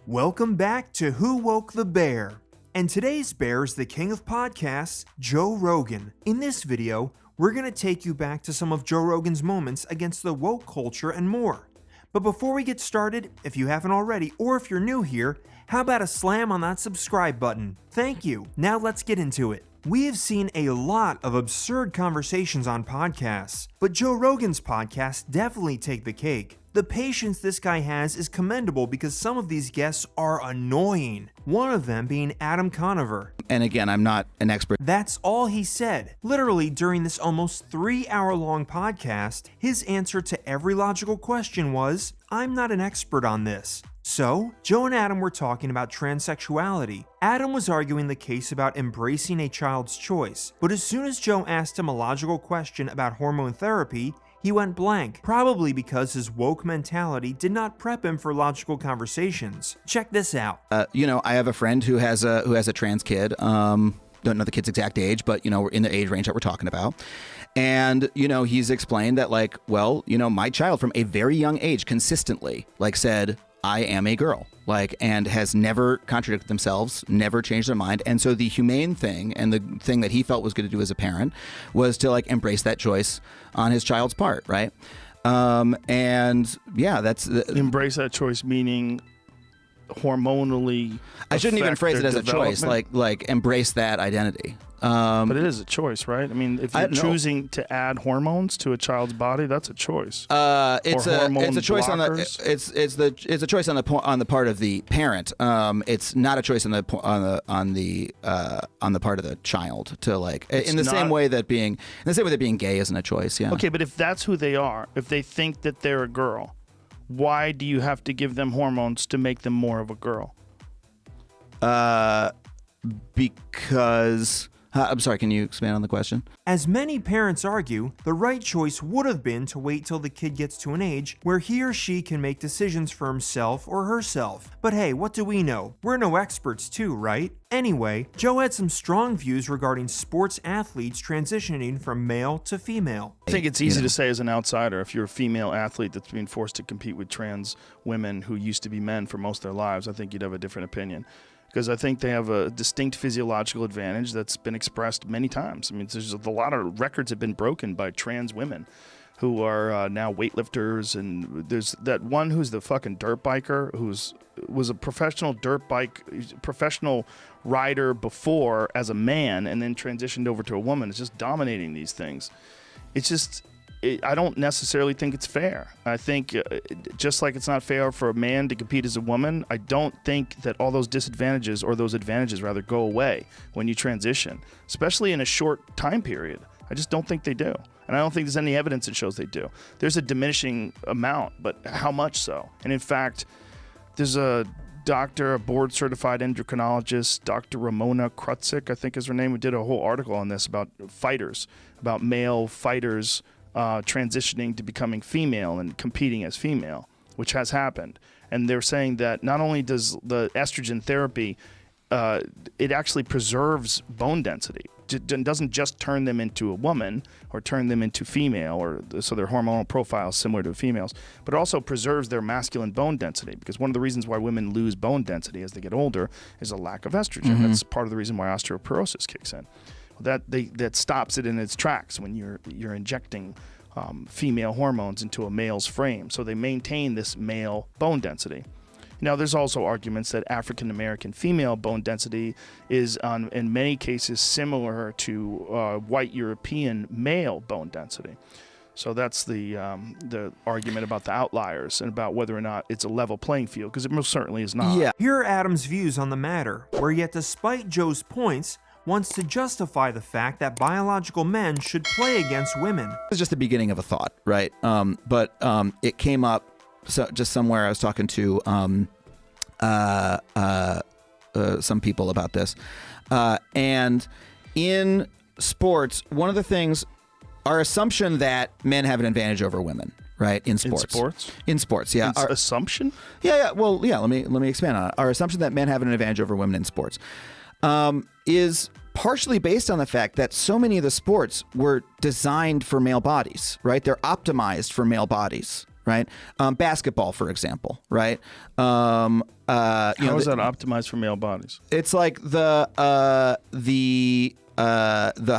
Welcome back to Who Woke the Bear? And today's bear is the king of podcasts, Joe Rogan. In this video, we're going to take you back to some of Joe Rogan's moments against the woke culture and more. But before we get started, if you haven't already, or if you're new here, how about a slam on that subscribe button? Thank you. Now let's get into it. We have seen a lot of absurd conversations on podcasts, but Joe Rogan's podcasts definitely take the cake. The patience this guy has is commendable because some of these guests are annoying. One of them being Adam Conover. And again, I'm not an expert. That's all he said. Literally, during this almost 3-hour-long podcast, his answer to every logical question was, "I'm not an expert on this." So, Joe and Adam were talking about transsexuality. Adam was arguing the case about embracing a child's choice, but as soon as Joe asked him a logical question about hormone therapy, he went blank, probably because his woke mentality did not prep him for logical conversations. Check this out. I have a friend who has a trans kid. Don't know the kid's exact age, but we're in the age range that we're talking about. And he's explained that my child from a very young age consistently said, "I am a girl," and has never contradicted themselves, never changed their mind. And so the humane thing and the thing that he felt was good to do as a parent was to embrace that choice on his child's part, right? And yeah, that's embrace that choice, meaning hormonally. I shouldn't even phrase it as a choice, like embrace that identity. But it is a choice, right? I mean, if you're choosing to add hormones to a child's body, that's a choice. It's a choice blockers. It's a choice on the part of the parent. It's not a choice on the part of the child to in the same way that being gay isn't a choice. Yeah. Okay, but if that's who they are, if they think that they're a girl, why do you have to give them hormones to make them more of a girl? Because... I'm sorry, can you expand on the question? As many parents argue, the right choice would have been to wait till the kid gets to an age where he or she can make decisions for himself or herself. But hey, what do we know? We're no experts too, right? Anyway, Joe had some strong views regarding sports athletes transitioning from male to female. I think it's easy to say as an outsider, if you're a female athlete that's being forced to compete with trans women who used to be men for most of their lives, I think you'd have a different opinion. Because I think they have a distinct physiological advantage that's been expressed many times. I mean, there's a lot of records have been broken by trans women who are now weightlifters, and there's that one who's the fucking dirt biker was a professional professional rider before as a man and then transitioned over to a woman. It's just dominating these things. It's just... I don't necessarily think it's fair. I think just like it's not fair for a man to compete as a woman, I don't think that all those disadvantages, or those advantages rather, go away when you transition, especially in a short time period. I just don't think they do. And I don't think there's any evidence that shows they do. There's a diminishing amount, but how much so? And in fact, there's a doctor, a board-certified endocrinologist, Dr. Ramona Krutzik, I think is her name, who did a whole article on this about fighters, about male fighters transitioning to becoming female and competing as female, which has happened. And they're saying that not only does the estrogen therapy, it actually preserves bone density. It doesn't just turn them into a woman or turn them into female, or so their hormonal profile is similar to females, but it also preserves their masculine bone density, because one of the reasons why women lose bone density as they get older is a lack of estrogen. That's part of the reason why osteoporosis kicks in. That stops it in its tracks when you're injecting female hormones into a male's frame. So they maintain this male bone density. Now, there's also arguments that African American female bone density is, in many cases, similar to white European male bone density. So that's the argument about the outliers and about whether or not it's a level playing field, because it most certainly is not. Yeah. Here are Adam's views on the matter, where yet despite Joe's points, wants to justify the fact that biological men should play against women. It's just the beginning of a thought, right? But it came up just somewhere. I was talking to some people about this. And in sports, one of the things, our assumption that men have an advantage over women, right? In sports? In sports, yeah. Our assumption? Yeah. Well, yeah, let me expand on it. Our assumption that men have an advantage over women in sports is partially based on the fact that so many of the sports were designed for male bodies, right? They're optimized for male bodies. right? Basketball, for example, right? How is that optimized for male bodies? It's like the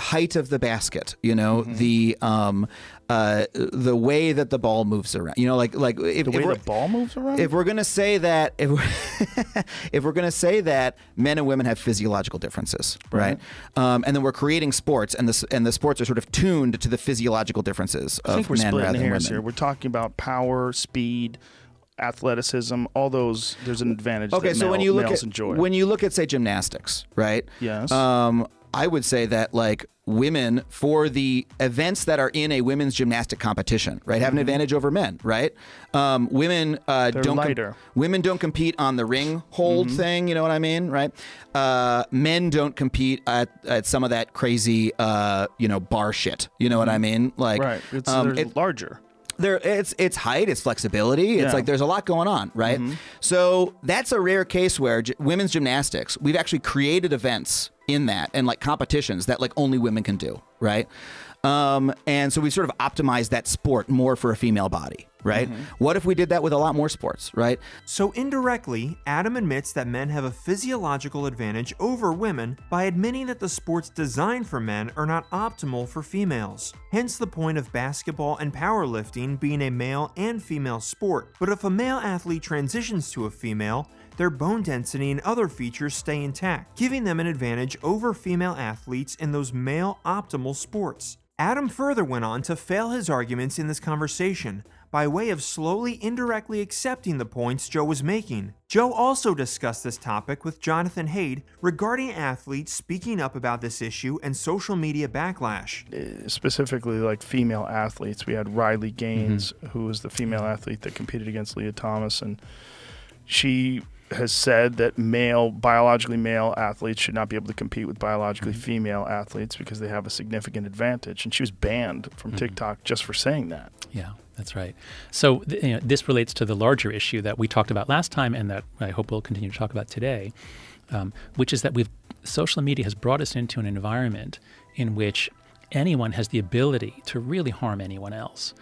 height of the basket, the way that the ball moves around, if the ball moves around. If we're gonna say that, if we're gonna say that men and women have physiological differences, right? And then we're creating sports, and the sports are sort of tuned to the physiological differences of I think we're men splitting rather than hairs women. here. We're talking about power, speed, athleticism, all those. There's an advantage. Okay, that so when you look at say gymnastics, right? Yes. I would say that like women, for the events that are in a women's gymnastic competition, right, have an advantage over men, right? Women don't lighter. Women don't compete on the ring hold thing, you know what I mean, right? Men don't compete at some of that crazy bar shit, you know what I mean? Like, right. It's larger. It's height, it's flexibility, it's like there's a lot going on, right? So that's a rare case where women's gymnastics, we've actually created events in that and like competitions that like only women can do, right? And so we sort of optimized that sport more for a female body, right? What if we did that with a lot more sports, right? So indirectly, Adam admits that men have a physiological advantage over women by admitting that the sports designed for men are not optimal for females. Hence the point of basketball and powerlifting being a male and female sport. But if a male athlete transitions to a female, their bone density and other features stay intact, giving them an advantage over female athletes in those male optimal sports. Adam further went on to fail his arguments in this conversation by way of slowly indirectly accepting the points Joe was making. Joe also discussed this topic with Jonathan Haidt regarding athletes speaking up about this issue and social media backlash. Specifically like female athletes. We had Riley Gaines, who was the female athlete that competed against Leah Thomas, and she has said that biologically male athletes should not be able to compete with biologically female athletes because they have a significant advantage. And she was banned from TikTok just for saying that. Yeah, that's right. So this relates to the larger issue that we talked about last time and that I hope we'll continue to talk about today, which is that social media has brought us into an environment in which anyone has the ability to really harm anyone else.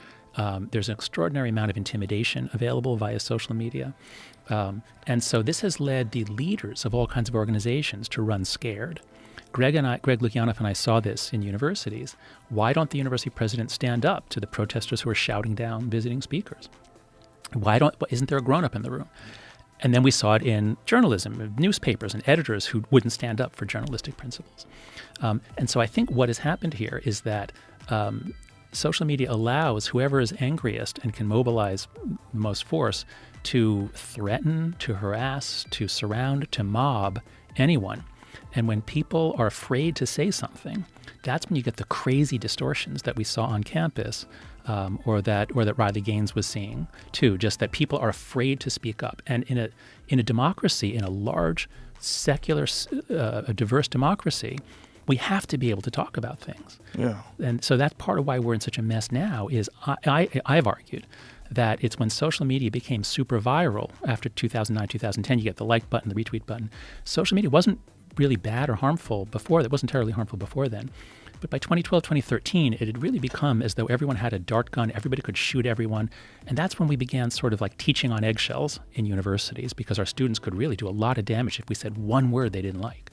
There's an extraordinary amount of intimidation available via social media. And so this has led the leaders of all kinds of organizations to run scared. Greg Lukianoff and I saw this in universities. Why don't the university presidents stand up to the protesters who are shouting down visiting speakers? Isn't there a grown-up in the room? And then we saw it in journalism, newspapers and editors who wouldn't stand up for journalistic principles. And so I think what has happened here is that social media allows whoever is angriest and can mobilize the most force to threaten, to harass, to surround, to mob anyone. And when people are afraid to say something, that's when you get the crazy distortions that we saw on campus, or that Riley Gaines was seeing too. Just that people are afraid to speak up. And in a democracy, in a large, secular, a diverse democracy, we have to be able to talk about things. Yeah. And so that's part of why we're in such a mess now. Is I've argued that it's when social media became super viral after 2009, 2010. You get the like button, the retweet button. Social media wasn't really bad or harmful before. It wasn't terribly harmful before then. But by 2012, 2013, it had really become as though everyone had a dart gun. Everybody could shoot everyone. And that's when we began sort of like teaching on eggshells in universities, because our students could really do a lot of damage if we said one word they didn't like.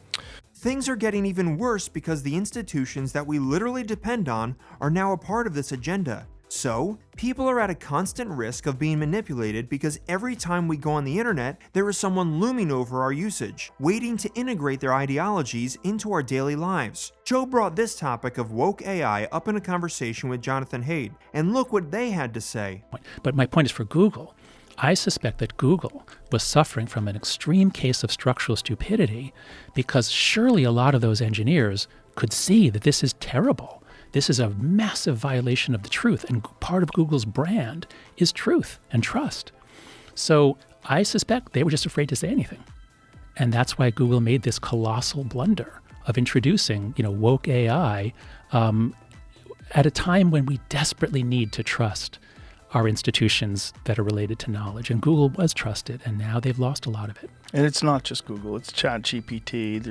Things are getting even worse because the institutions that we literally depend on are now a part of this agenda. So, people are at a constant risk of being manipulated because every time we go on the internet, there is someone looming over our usage, waiting to integrate their ideologies into our daily lives. Joe brought this topic of woke AI up in a conversation with Jonathan Haidt, and look what they had to say. But my point is for Google. I suspect that Google was suffering from an extreme case of structural stupidity because surely a lot of those engineers could see that this is terrible. This is a massive violation of the truth, and part of Google's brand is truth and trust. So I suspect they were just afraid to say anything. And that's why Google made this colossal blunder of introducing, woke AI at a time when we desperately need to trust our institutions that are related to knowledge. And Google was trusted, and now they've lost a lot of it. And it's not just Google; it's ChatGPT.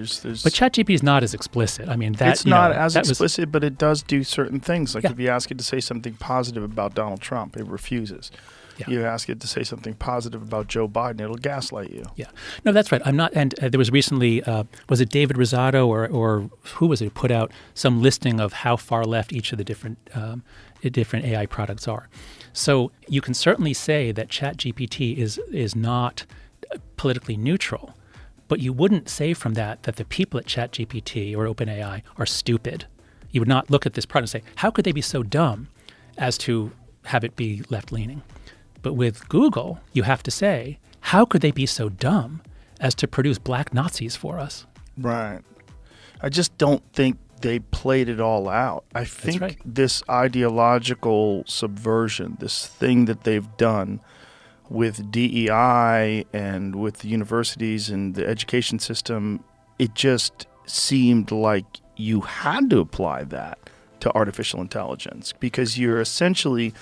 But ChatGPT is not as explicit. I mean, it's not as explicit, but it does do certain things. Like if you ask it to say something positive about Donald Trump, it refuses. Yeah. You ask it to say something positive about Joe Biden, it'll gaslight you. Yeah, no, that's right. I'm not. And there was recently, was it David Rosado or who was it who put out some listing of how far left each of the different AI products are. So you can certainly say that ChatGPT is not politically neutral, but you wouldn't say from that the people at ChatGPT or OpenAI are stupid. You would not look at this product and say, how could they be so dumb as to have it be left-leaning? But with Google, you have to say, how could they be so dumb as to produce black Nazis for us? Right. I just don't think they played it all out. I think right. this ideological subversion, this thing that they've done with DEI and with the universities and the education system, it just seemed like you had to apply that to artificial intelligence, because you're essentially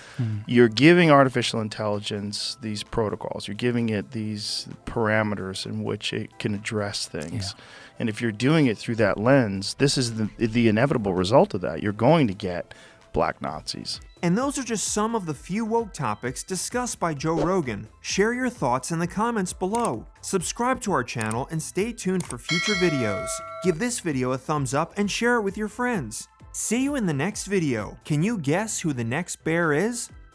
you're giving artificial intelligence these protocols, you're giving it these parameters in which it can address things. Yeah. And if you're doing it through that lens, this is the inevitable result of that. You're going to get black Nazis. And those are just some of the few woke topics discussed by Joe Rogan. Share your thoughts in the comments below. Subscribe to our channel and stay tuned for future videos. Give this video a thumbs up and share it with your friends. See you in the next video. Can you guess who the next bear is?